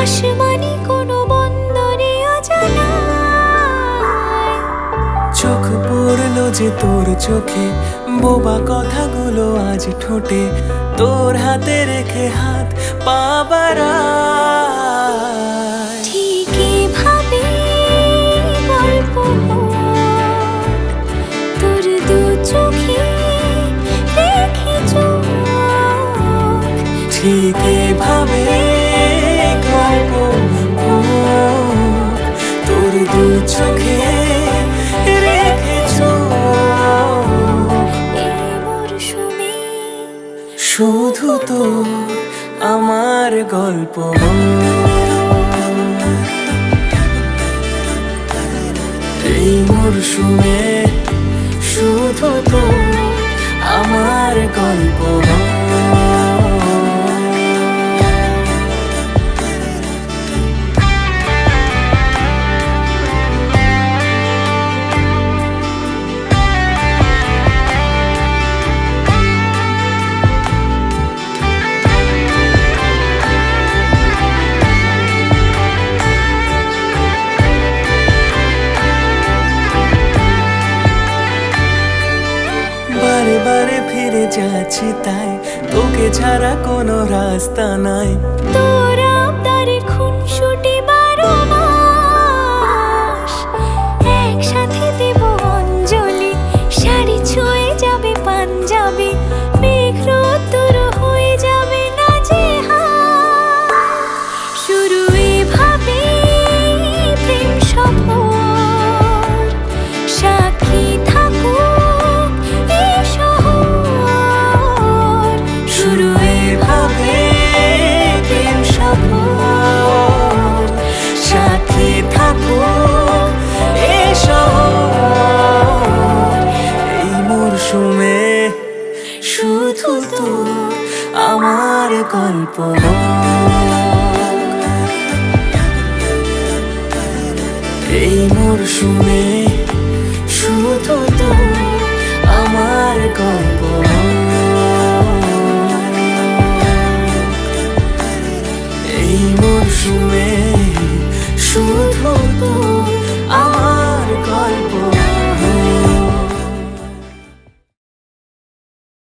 আসমানি কোনো বন্দরে অজানায় চোখ পড়লো যে তোর চোখে, বোবা কথাগুলো আজ ঠোঁটে, তোর হাতে রেখে হাত পা বাড়ায়। ঠিক এভাবে গল্প হোক, তোর দু চোখে রেখে চোখ। ঠিক এভাবে গল্প হোক, তোর দু চোখে রেখে চোখ। এই মরশুমে শুধু তো আমার গল্প হোক। এই মরশুমে শুধু তো আমার গল্প হোক। বারে বারে ফিরে যাচ্ছি তাই, তোকে ছাড়া কোনো রাস্তা নাই। তোর আবদারে খুনসুটি 12 মাস, একসাথে দেব অঞ্জলি, শাড়ি ছুঁয়ে যাবে পাঞ্জাবি, মেঘ রোদ্দুর হয়ে যাবে নাজেহাল। শুরু এভাবে প্রেম সফর, সাক্ষী থাকুক এই শহর। শুরু এভাবে প্রেম সফর, সাথী থাকুক এ শহর। এই মরশুমে শুধু তো আমার গল্প হোক। এই মরশুমে শুধু তো আমার গল্প হোক। এই মরশুমে শুধু তো